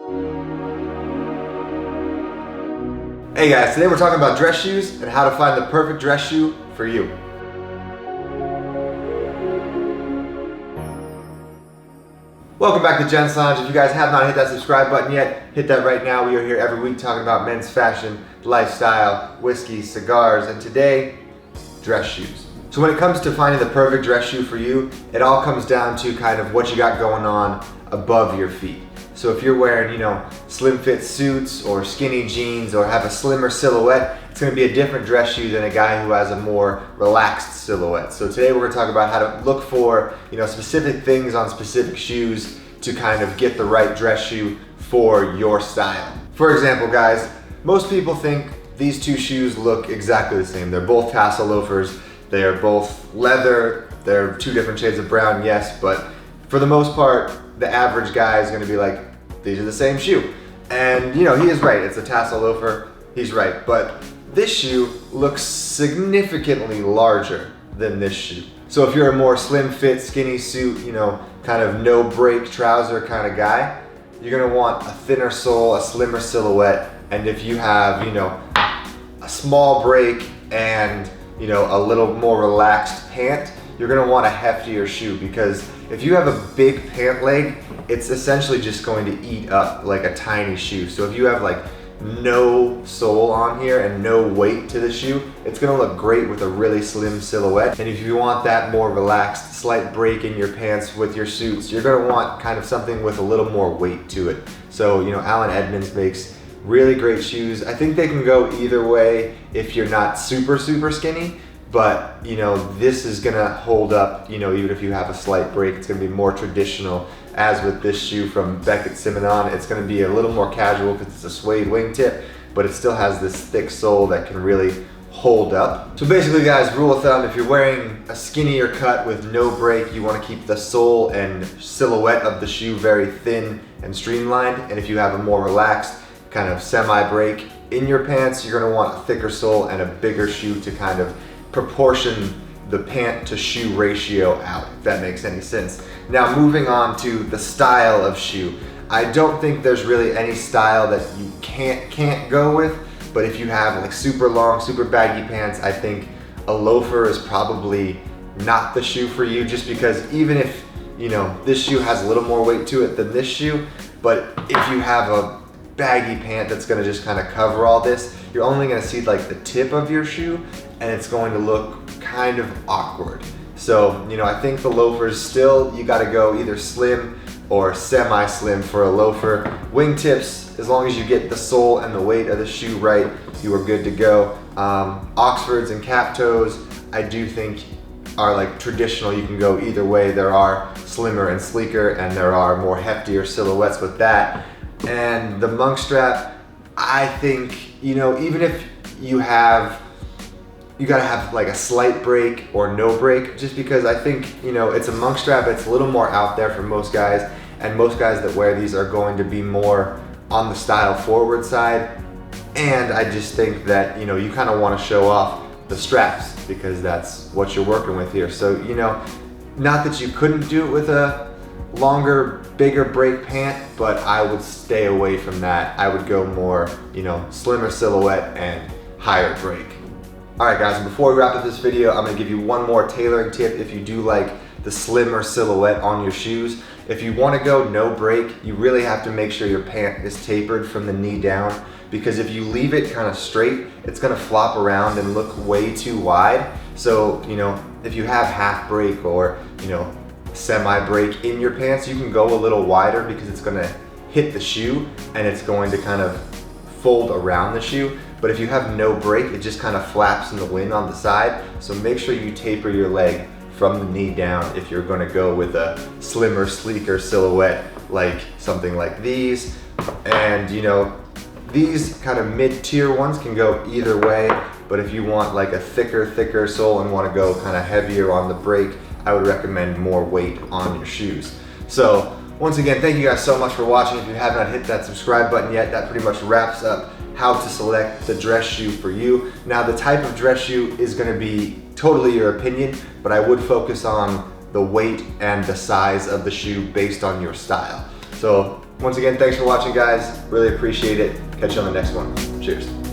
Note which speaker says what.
Speaker 1: Hey guys, today we're talking about dress shoes and how to find the perfect dress shoe for you. Welcome back to Gent's Lounge. If you guys have not hit that subscribe button yet, hit that right now. We are here every week talking about men's fashion, lifestyle, whiskey, cigars, and today, dress shoes. So when it comes to finding the perfect dress shoe for you, it all comes down to kind of what you got going on above your feet. So if you're wearing, slim fit suits or skinny jeans or have a slimmer silhouette, it's gonna be a different dress shoe than a guy who has a more relaxed silhouette. So today we're gonna talk about how to look for, specific things on specific shoes to kind of get the right dress shoe for your style. For example, guys, most people think these two shoes look exactly the same. They're both tassel loafers. They are both leather. They're two different shades of brown, yes, but for the most part, the average guy is gonna be like, these are the same shoe. And he is right, it's a tassel loafer, he's right. But this shoe looks significantly larger than this shoe. So if you're a more slim fit, skinny suit, kind of no break trouser kind of guy, you're gonna want a thinner sole, a slimmer silhouette. And if you have, a small break and, a little more relaxed pant, you're gonna want a heftier shoe, because if you have a big pant leg, it's essentially just going to eat up like a tiny shoe. So if you have like no sole on here and no weight to the shoe, it's gonna look great with a really slim silhouette. And if you want that more relaxed, slight break in your pants with your suits, you're gonna want kind of something with a little more weight to it. So, Allen Edmonds makes really great shoes. I think they can go either way if you're not super, super skinny. But, this is gonna hold up, even if you have a slight break. It's gonna be more traditional. As with this shoe from Beckett Simonon, it's gonna be a little more casual because it's a suede wingtip, but it still has this thick sole that can really hold up. So basically, guys, rule of thumb, if you're wearing a skinnier cut with no break, you wanna keep the sole and silhouette of the shoe very thin and streamlined. And if you have a more relaxed, kind of semi-break in your pants, you're gonna want a thicker sole and a bigger shoe to kind of proportion the pant to shoe ratio out, if that makes any sense. Now moving on to the style of shoe. I don't think there's really any style that you can't go with, but if you have like super long, super baggy pants, I think a loafer is probably not the shoe for you, just because even if, this shoe has a little more weight to it than this shoe, but if you have a baggy pant that's gonna just kind of cover all this, you're only gonna see like the tip of your shoe and it's going to look kind of awkward. So, I think the loafers still, you gotta go either slim or semi-slim for a loafer. Wingtips, as long as you get the sole and the weight of the shoe right, you are good to go. Oxfords and cap toes, I do think are like traditional. You can go either way. There are slimmer and sleeker, and there are more heftier silhouettes with that. And the monk strap, I think, even if you gotta have like a slight break or no break, just because I think, it's a monk strap, it's a little more out there for most guys, and most guys that wear these are going to be more on the style forward side. And I just think that, you kind of want to show off the straps because that's what you're working with here. So, not that you couldn't do it with a longer, bigger break pant, but I would stay away from that. I would go more, slimmer silhouette and higher break. All right, guys, and before we wrap up this video, I'm gonna give you one more tailoring tip if you do like the slimmer silhouette on your shoes. If you wanna go no break, you really have to make sure your pant is tapered from the knee down, because if you leave it kind of straight, it's gonna flop around and look way too wide. So, if you have half break or, semi break in your pants, you can go a little wider because it's gonna hit the shoe and it's going to kind of fold around the shoe. But if you have no break, it just kind of flaps in the wind on the side. So make sure you taper your leg from the knee down if you're gonna go with a slimmer, sleeker silhouette, like something like these. And these kind of mid-tier ones can go either way, but if you want like a thicker sole and wanna go kind of heavier on the break, I would recommend more weight on your shoes. So once again, thank you guys so much for watching. If you have not hit that subscribe button yet, that pretty much wraps up how to select the dress shoe for you. Now, the type of dress shoe is gonna be totally your opinion, but I would focus on the weight and the size of the shoe based on your style. So Once again, thanks for watching, guys. Really appreciate it. Catch you on the next one. Cheers.